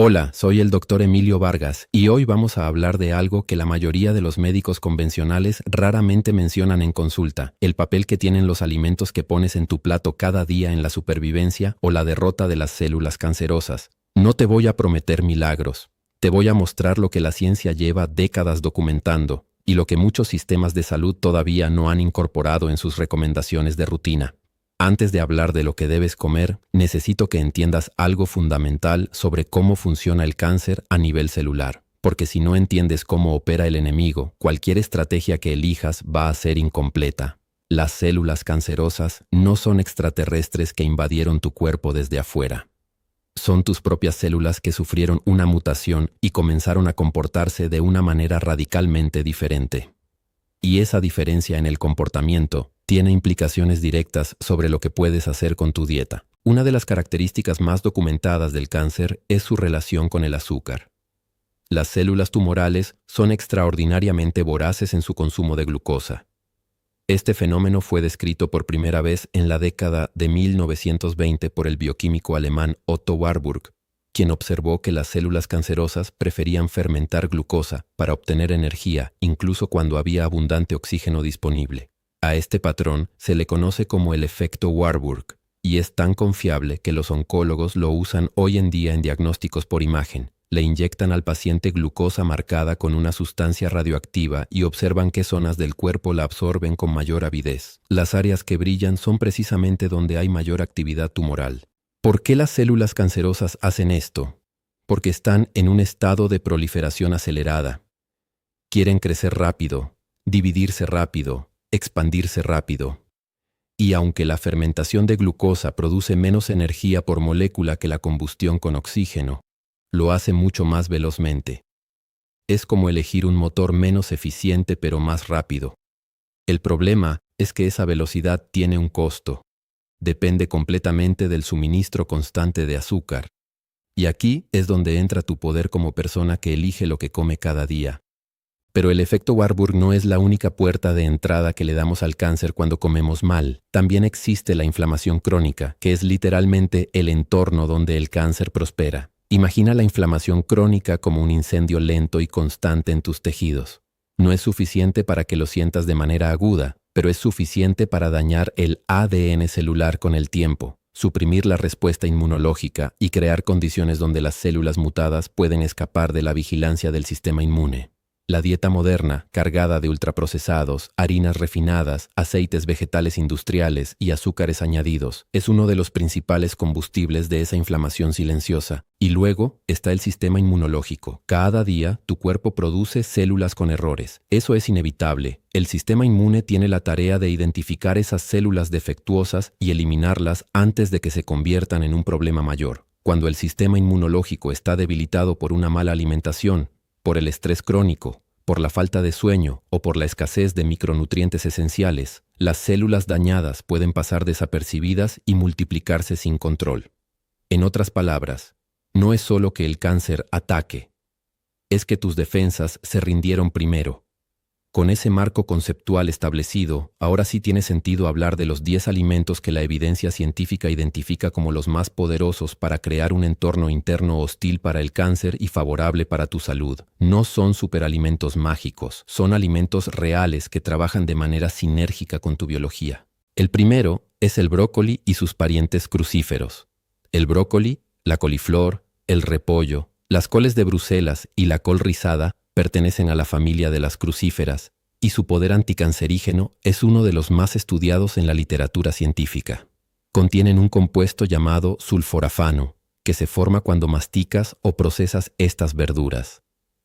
Hola, soy el doctor Emilio Vargas y hoy vamos a hablar de algo que la mayoría de los médicos convencionales raramente mencionan en consulta: el papel que tienen los alimentos que pones en tu plato cada día en la supervivencia o la derrota de las células cancerosas. No te voy a prometer milagros, te voy a mostrar lo que la ciencia lleva décadas documentando y lo que muchos sistemas de salud todavía no han incorporado en sus recomendaciones de rutina. Antes de hablar de lo que debes comer, necesito que entiendas algo fundamental sobre cómo funciona el cáncer a nivel celular, porque si no entiendes cómo opera el enemigo, cualquier estrategia que elijas va a ser incompleta. Las células cancerosas no son extraterrestres que invadieron tu cuerpo desde afuera. Son tus propias células que sufrieron una mutación y comenzaron a comportarse de una manera radicalmente diferente. Y esa diferencia en el comportamiento tiene implicaciones directas sobre lo que puedes hacer con tu dieta. Una de las características más documentadas del cáncer es su relación con el azúcar. Las células tumorales son extraordinariamente voraces en su consumo de glucosa. Este fenómeno fue descrito por primera vez en la década de 1920 por el bioquímico alemán Otto Warburg, quien observó que las células cancerosas preferían fermentar glucosa para obtener energía incluso cuando había abundante oxígeno disponible. A este patrón se le conoce como el efecto Warburg y es tan confiable que los oncólogos lo usan hoy en día en diagnósticos por imagen. Le inyectan al paciente glucosa marcada con una sustancia radioactiva y observan qué zonas del cuerpo la absorben con mayor avidez. Las áreas que brillan son precisamente donde hay mayor actividad tumoral. ¿Por qué las células cancerosas hacen esto? Porque están en un estado de proliferación acelerada. Quieren crecer rápido, dividirse rápido, expandirse rápido. Y aunque la fermentación de glucosa produce menos energía por molécula que la combustión con oxígeno, lo hace mucho más velozmente. Es como elegir un motor menos eficiente pero más rápido. El problema es que esa velocidad tiene un costo. Depende completamente del suministro constante de azúcar. Y aquí es donde entra tu poder como persona que elige lo que come cada día. Pero el efecto Warburg no es la única puerta de entrada que le damos al cáncer cuando comemos mal. También existe la inflamación crónica, que es literalmente el entorno donde el cáncer prospera. Imagina la inflamación crónica como un incendio lento y constante en tus tejidos. No es suficiente para que lo sientas de manera aguda, pero es suficiente para dañar el ADN celular con el tiempo, suprimir la respuesta inmunológica y crear condiciones donde las células mutadas pueden escapar de la vigilancia del sistema inmune. La dieta moderna, cargada de ultraprocesados, harinas refinadas, aceites vegetales industriales y azúcares añadidos, es uno de los principales combustibles de esa inflamación silenciosa. Y luego está el sistema inmunológico. Cada día tu cuerpo produce células con errores. Eso es inevitable. El sistema inmune tiene la tarea de identificar esas células defectuosas y eliminarlas antes de que se conviertan en un problema mayor. Cuando el sistema inmunológico está debilitado por una mala alimentación, por el estrés crónico, por la falta de sueño o por la escasez de micronutrientes esenciales, las células dañadas pueden pasar desapercibidas y multiplicarse sin control. En otras palabras, no es solo que el cáncer ataque, es que tus defensas se rindieron primero. Con ese marco conceptual establecido, ahora sí tiene sentido hablar de los 10 alimentos que la evidencia científica identifica como los más poderosos para crear un entorno interno hostil para el cáncer y favorable para tu salud. No son superalimentos mágicos, son alimentos reales que trabajan de manera sinérgica con tu biología. El primero es el brócoli y sus parientes crucíferos. El brócoli, la coliflor, el repollo, las coles de Bruselas y la col rizada pertenecen a la familia de las crucíferas, y su poder anticancerígeno es uno de los más estudiados en la literatura científica. Contienen un compuesto llamado sulforafano, que se forma cuando masticas o procesas estas verduras.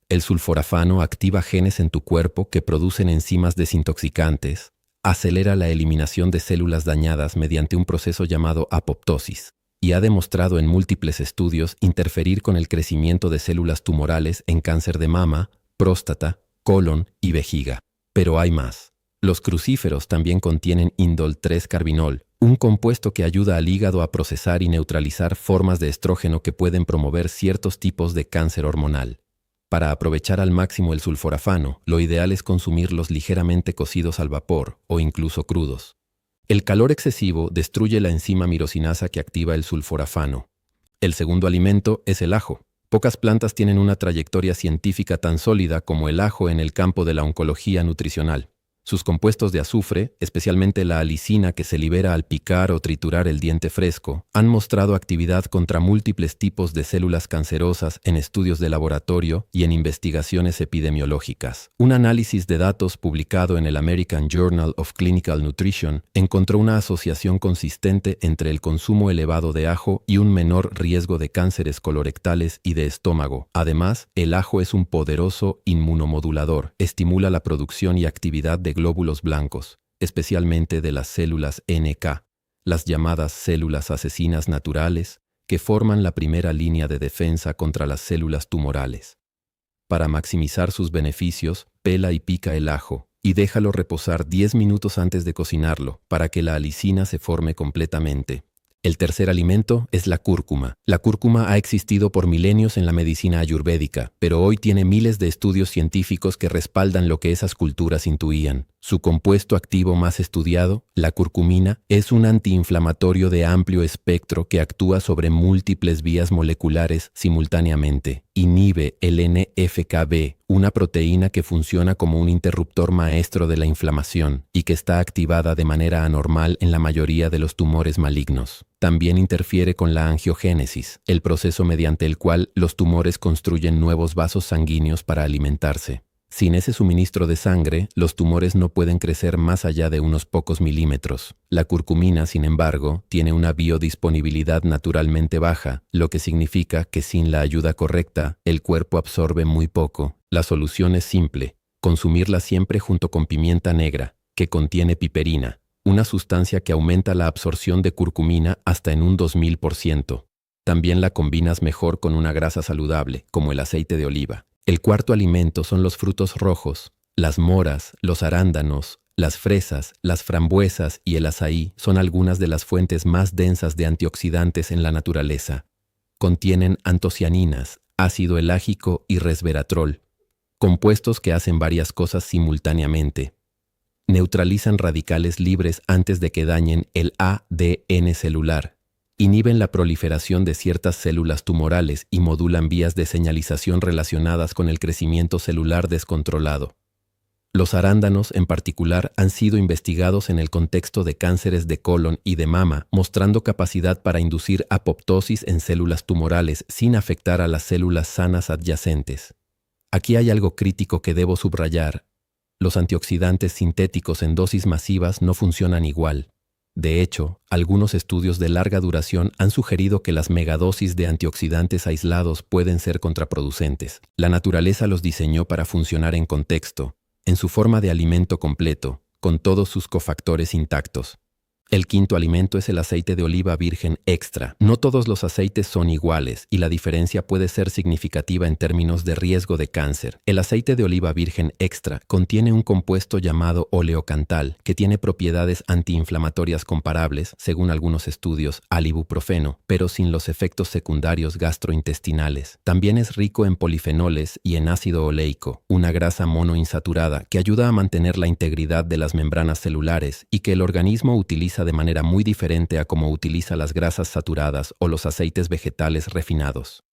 El sulforafano activa genes en tu cuerpo que producen enzimas desintoxicantes, acelera la eliminación de células dañadas mediante un proceso llamado apoptosis, y ha demostrado en múltiples estudios interferir con el crecimiento de células tumorales en cáncer de mama, próstata, colon y vejiga. Pero hay más. Los crucíferos también contienen indol 3-carbinol, un compuesto que ayuda al hígado a procesar y neutralizar formas de estrógeno que pueden promover ciertos tipos de cáncer hormonal. Para aprovechar al máximo el sulforafano, lo ideal es consumirlos ligeramente cocidos al vapor o incluso crudos. El calor excesivo destruye la enzima mirosinasa que activa el sulforafano. El segundo alimento es el ajo. Pocas plantas tienen una trayectoria científica tan sólida como el ajo en el campo de la oncología nutricional. Sus compuestos de azufre, especialmente la alicina que se libera al picar o triturar el diente fresco, han mostrado actividad contra múltiples tipos de células cancerosas en estudios de laboratorio y en investigaciones epidemiológicas. Un análisis de datos publicado en el American Journal of Clinical Nutrition encontró una asociación consistente entre el consumo elevado de ajo y un menor riesgo de cánceres colorectales y de estómago. Además, el ajo es un poderoso inmunomodulador, estimula la producción y actividad de glóbulos blancos, especialmente de las células NK, las llamadas células asesinas naturales, que forman la primera línea de defensa contra las células tumorales. Para maximizar sus beneficios, pela y pica el ajo y déjalo reposar 10 minutos antes de cocinarlo para que la alicina se forme completamente. El tercer alimento es la cúrcuma. La cúrcuma ha existido por milenios en la medicina ayurvédica, pero hoy tiene miles de estudios científicos que respaldan lo que esas culturas intuían. Su compuesto activo más estudiado, la curcumina, es un antiinflamatorio de amplio espectro que actúa sobre múltiples vías moleculares simultáneamente. Inhibe el NF-κB, una proteína que funciona como un interruptor maestro de la inflamación y que está activada de manera anormal en la mayoría de los tumores malignos. También interfiere con la angiogénesis, el proceso mediante el cual los tumores construyen nuevos vasos sanguíneos para alimentarse. Sin ese suministro de sangre, los tumores no pueden crecer más allá de unos pocos milímetros. La curcumina, sin embargo, tiene una biodisponibilidad naturalmente baja, lo que significa que sin la ayuda correcta, el cuerpo absorbe muy poco. La solución es simple: consumirla siempre junto con pimienta negra, que contiene piperina, una sustancia que aumenta la absorción de curcumina hasta en un 2000%. También la combinas mejor con una grasa saludable, como el aceite de oliva. El cuarto alimento son los frutos rojos. Las moras, los arándanos, las fresas, las frambuesas y el azaí son algunas de las fuentes más densas de antioxidantes en la naturaleza. Contienen antocianinas, ácido elágico y resveratrol, compuestos que hacen varias cosas simultáneamente. Neutralizan radicales libres antes de que dañen el ADN celular. Inhiben la proliferación de ciertas células tumorales y modulan vías de señalización relacionadas con el crecimiento celular descontrolado. Los arándanos, en particular, han sido investigados en el contexto de cánceres de colon y de mama, mostrando capacidad para inducir apoptosis en células tumorales sin afectar a las células sanas adyacentes. Aquí hay algo crítico que debo subrayar. Los antioxidantes sintéticos en dosis masivas no funcionan igual. De hecho, algunos estudios de larga duración han sugerido que las megadosis de antioxidantes aislados pueden ser contraproducentes. La naturaleza los diseñó para funcionar en contexto, en su forma de alimento completo, con todos sus cofactores intactos. El quinto alimento es el aceite de oliva virgen extra. No todos los aceites son iguales y la diferencia puede ser significativa en términos de riesgo de cáncer. El aceite de oliva virgen extra contiene un compuesto llamado oleocantal que tiene propiedades antiinflamatorias comparables, según algunos estudios, al ibuprofeno, pero sin los efectos secundarios gastrointestinales. También es rico en polifenoles y en ácido oleico, una grasa monoinsaturada que ayuda a mantener la integridad de las membranas celulares y que el organismo utiliza de manera muy diferente a como utiliza las grasas saturadas o los aceites vegetales refinados.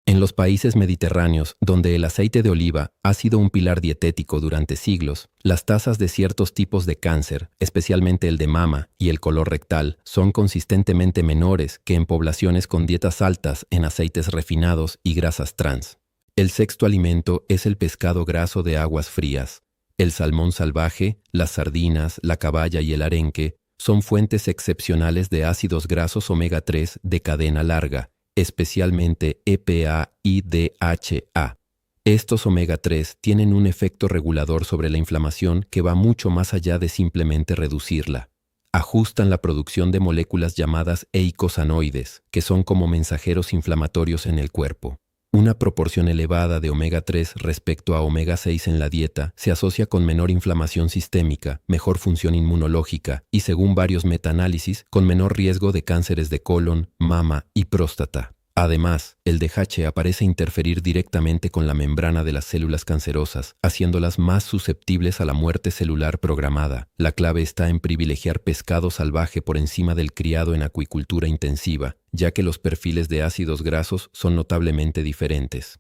En los países mediterráneos, donde el aceite de oliva ha sido un pilar dietético durante siglos, las tasas de ciertos tipos de cáncer, especialmente el de mama y el colorectal, son consistentemente menores que en poblaciones con dietas altas en aceites refinados y grasas trans. El sexto alimento es el pescado graso de aguas frías. El salmón salvaje, las sardinas, la caballa y el arenque son fuentes excepcionales de ácidos grasos omega 3 de cadena larga, especialmente EPA y DHA. Estos omega 3 tienen un efecto regulador sobre la inflamación que va mucho más allá de simplemente reducirla. Ajustan la producción de moléculas llamadas eicosanoides, que son como mensajeros inflamatorios en el cuerpo. Una proporción elevada de omega 3 respecto a omega 6 en la dieta se asocia con menor inflamación sistémica, mejor función inmunológica y, según varios metaanálisis, con menor riesgo de cánceres de colon, mama y próstata. Además, el DHA parece interferir directamente con la membrana de las células cancerosas, haciéndolas más susceptibles a la muerte celular programada. La clave está en privilegiar pescado salvaje por encima del criado en acuicultura intensiva, ya que los perfiles de ácidos grasos son notablemente diferentes.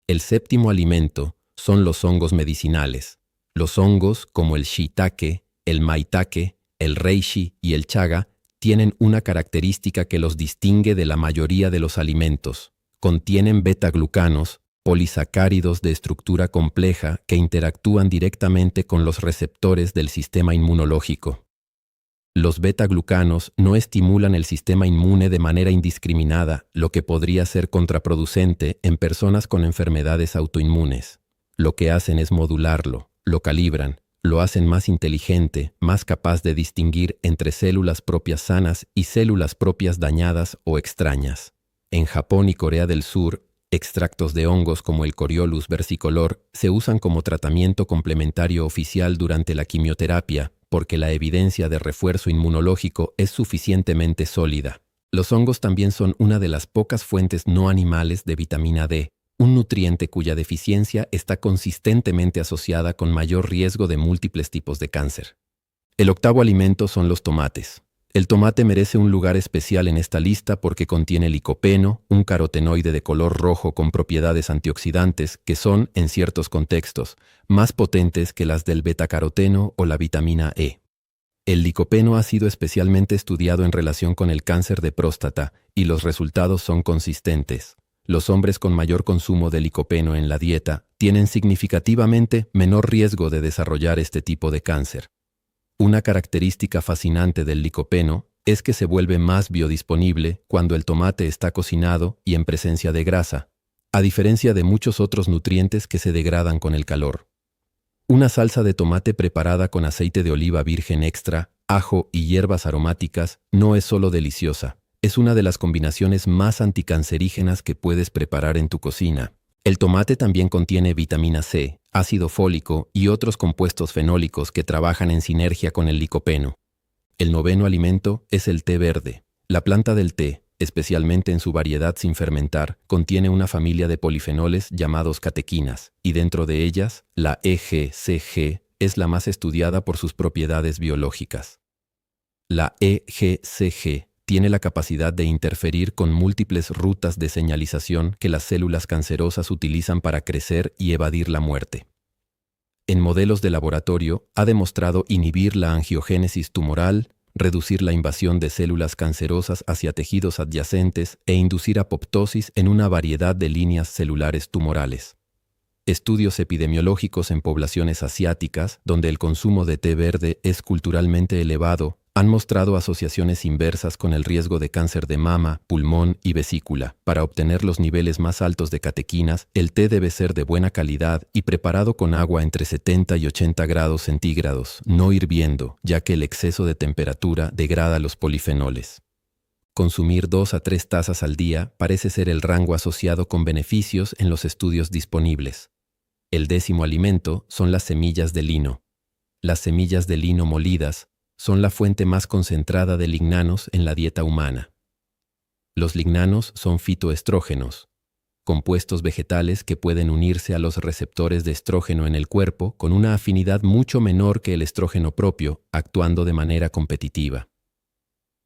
El séptimo alimento son los hongos medicinales. Los hongos, como el shiitake, el maitake, el reishi y el chaga, tienen una característica que los distingue de la mayoría de los alimentos. Contienen beta-glucanos, polisacáridos de estructura compleja que interactúan directamente con los receptores del sistema inmunológico. Los beta-glucanos no estimulan el sistema inmune de manera indiscriminada, lo que podría ser contraproducente en personas con enfermedades autoinmunes. Lo que hacen es modularlo, lo calibran, lo hacen más inteligente, más capaz de distinguir entre células propias sanas y células propias dañadas o extrañas. En Japón y Corea del Sur, extractos de hongos como el Coriolus versicolor se usan como tratamiento complementario oficial durante la quimioterapia porque la evidencia de refuerzo inmunológico es suficientemente sólida. Los hongos también son una de las pocas fuentes no animales de vitamina D, un nutriente cuya deficiencia está consistentemente asociada con mayor riesgo de múltiples tipos de cáncer. El octavo alimento son los tomates. El tomate merece un lugar especial en esta lista porque contiene licopeno, un carotenoide de color rojo con propiedades antioxidantes que son, en ciertos contextos, más potentes que las del betacaroteno o la vitamina E. El licopeno ha sido especialmente estudiado en relación con el cáncer de próstata y los resultados son consistentes. Los hombres con mayor consumo de licopeno en la dieta tienen significativamente menor riesgo de desarrollar este tipo de cáncer. Una característica fascinante del licopeno es que se vuelve más biodisponible cuando el tomate está cocinado y en presencia de grasa, a diferencia de muchos otros nutrientes que se degradan con el calor. Una salsa de tomate preparada con aceite de oliva virgen extra, ajo y hierbas aromáticas no es solo deliciosa. Es una de las combinaciones más anticancerígenas que puedes preparar en tu cocina. El tomate también contiene vitamina C, ácido fólico y otros compuestos fenólicos que trabajan en sinergia con el licopeno. El noveno alimento es el té verde. La planta del té, especialmente en su variedad sin fermentar, contiene una familia de polifenoles llamados catequinas, y dentro de ellas, la EGCG es la más estudiada por sus propiedades biológicas. La EGCG tiene la capacidad de interferir con múltiples rutas de señalización que las células cancerosas utilizan para crecer y evadir la muerte. En modelos de laboratorio, ha demostrado inhibir la angiogénesis tumoral, reducir la invasión de células cancerosas hacia tejidos adyacentes e inducir apoptosis en una variedad de líneas celulares tumorales. Estudios epidemiológicos en poblaciones asiáticas, donde el consumo de té verde es culturalmente elevado, han mostrado asociaciones inversas con el riesgo de cáncer de mama, pulmón y vesícula. Para obtener los niveles más altos de catequinas, el té debe ser de buena calidad y preparado con agua entre 70 y 80 grados centígrados, no hirviendo, ya que el exceso de temperatura degrada los polifenoles. Consumir 2 a 3 tazas al día parece ser el rango asociado con beneficios en los estudios disponibles. El 10º alimento son las semillas de lino. Las semillas de lino molidas son la fuente más concentrada de lignanos en la dieta humana. Los lignanos son fitoestrógenos, compuestos vegetales que pueden unirse a los receptores de estrógeno en el cuerpo con una afinidad mucho menor que el estrógeno propio, actuando de manera competitiva.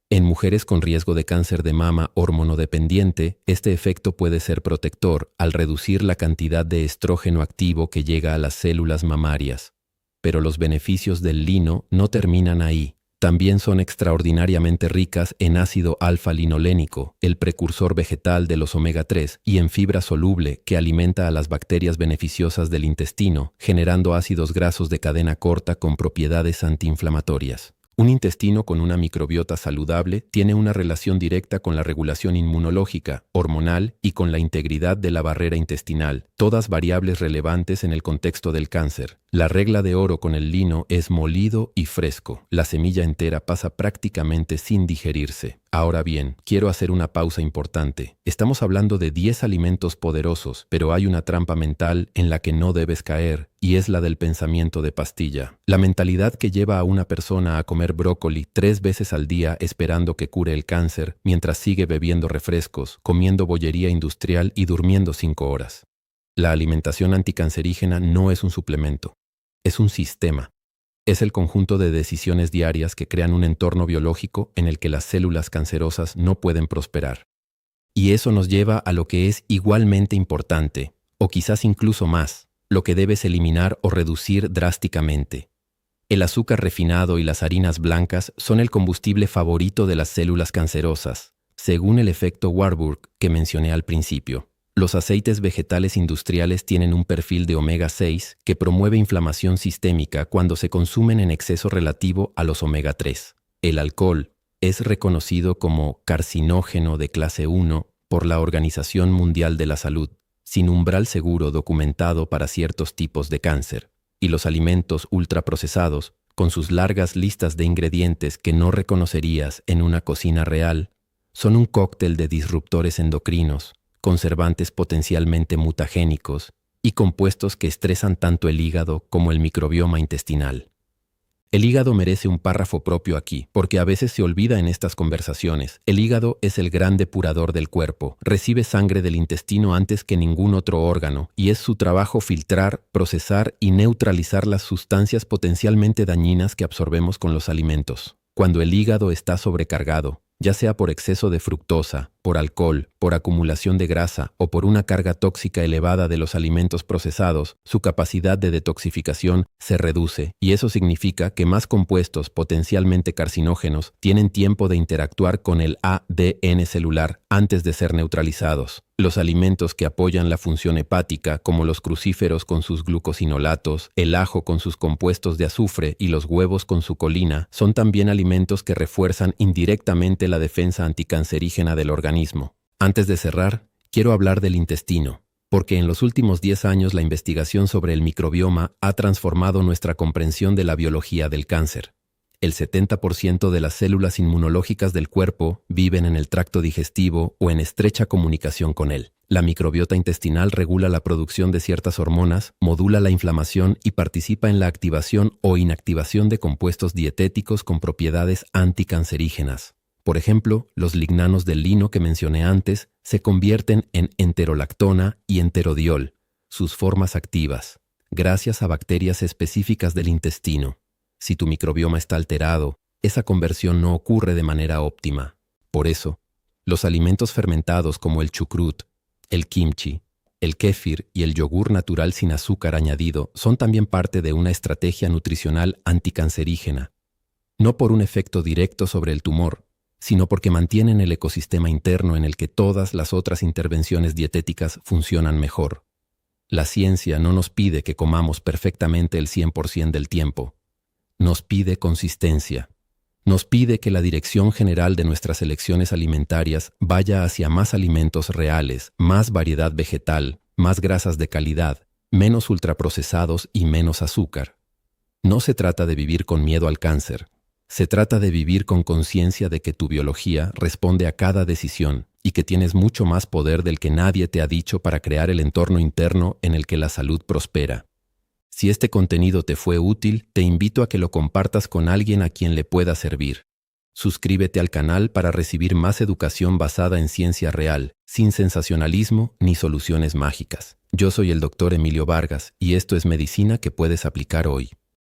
En mujeres con riesgo de cáncer de mama hormonodependiente, este efecto puede ser protector al reducir la cantidad de estrógeno activo que llega a las células mamarias. Pero los beneficios del lino no terminan ahí. También son extraordinariamente ricas en ácido alfa-linolénico, el precursor vegetal de los omega 3, y en fibra soluble que alimenta a las bacterias beneficiosas del intestino, generando ácidos grasos de cadena corta con propiedades antiinflamatorias. Un intestino con una microbiota saludable tiene una relación directa con la regulación inmunológica, hormonal y con la integridad de la barrera intestinal, todas variables relevantes en el contexto del cáncer. La regla de oro con el lino es molido y fresco. La semilla entera pasa prácticamente sin digerirse. Ahora bien, quiero hacer una pausa importante. Estamos hablando de 10 alimentos poderosos, pero hay una trampa mental en la que no debes caer, y es la del pensamiento de pastilla. La mentalidad que lleva a una persona a comer brócoli 3 veces al día esperando que cure el cáncer, mientras sigue bebiendo refrescos, comiendo bollería industrial y durmiendo 5 horas. La alimentación anticancerígena no es un suplemento, es un sistema. Es el conjunto de decisiones diarias que crean un entorno biológico en el que las células cancerosas no pueden prosperar. Y eso nos lleva a lo que es igualmente importante, o quizás incluso más, lo que debes eliminar o reducir drásticamente. El azúcar refinado y las harinas blancas son el combustible favorito de las células cancerosas, según el efecto Warburg que mencioné al principio. Los aceites vegetales industriales tienen un perfil de omega 6 que promueve inflamación sistémica cuando se consumen en exceso relativo a los omega 3. El alcohol es reconocido como carcinógeno de clase 1 por la Organización Mundial de la Salud, sin umbral seguro documentado para ciertos tipos de cáncer. Y los alimentos ultraprocesados, con sus largas listas de ingredientes que no reconocerías en una cocina real, son un cóctel de disruptores endocrinos, conservantes potencialmente mutagénicos y compuestos que estresan tanto el hígado como el microbioma intestinal. El hígado merece un párrafo propio aquí, porque a veces se olvida en estas conversaciones. El hígado es el gran depurador del cuerpo, recibe sangre del intestino antes que ningún otro órgano, y es su trabajo filtrar, procesar y neutralizar las sustancias potencialmente dañinas que absorbemos con los alimentos. Cuando el hígado está sobrecargado, ya sea por exceso de fructosa, por alcohol, por acumulación de grasa o por una carga tóxica elevada de los alimentos procesados, su capacidad de detoxificación se reduce, y eso significa que más compuestos potencialmente carcinógenos tienen tiempo de interactuar con el ADN celular antes de ser neutralizados. Los alimentos que apoyan la función hepática, como los crucíferos con sus glucosinolatos, el ajo con sus compuestos de azufre y los huevos con su colina, son también alimentos que refuerzan indirectamente la defensa anticancerígena del organismo. Antes de cerrar, quiero hablar del intestino, porque en los últimos 10 años la investigación sobre el microbioma ha transformado nuestra comprensión de la biología del cáncer. El 70% de las células inmunológicas del cuerpo viven en el tracto digestivo o en estrecha comunicación con él. La microbiota intestinal regula la producción de ciertas hormonas, modula la inflamación y participa en la activación o inactivación de compuestos dietéticos con propiedades anticancerígenas. Por ejemplo, los lignanos del lino que mencioné antes se convierten en enterolactona y enterodiol, sus formas activas, gracias a bacterias específicas del intestino. Si tu microbioma está alterado, esa conversión no ocurre de manera óptima. Por eso, los alimentos fermentados como el chucrut, el kimchi, el kéfir y el yogur natural sin azúcar añadido son también parte de una estrategia nutricional anticancerígena, no por un efecto directo sobre el tumor, sino porque mantienen el ecosistema interno en el que todas las otras intervenciones dietéticas funcionan mejor. La ciencia no nos pide que comamos perfectamente el 100% del tiempo. Nos pide consistencia. Nos pide que la dirección general de nuestras elecciones alimentarias vaya hacia más alimentos reales, más variedad vegetal, más grasas de calidad, menos ultraprocesados y menos azúcar. No se trata de vivir con miedo al cáncer. Se trata de vivir con conciencia de que tu biología responde a cada decisión y que tienes mucho más poder del que nadie te ha dicho para crear el entorno interno en el que la salud prospera. Si este contenido te fue útil, te invito a que lo compartas con alguien a quien le pueda servir. Suscríbete al canal para recibir más educación basada en ciencia real, sin sensacionalismo ni soluciones mágicas. Yo soy el Dr. Emilio Vargas y esto es medicina que puedes aplicar hoy.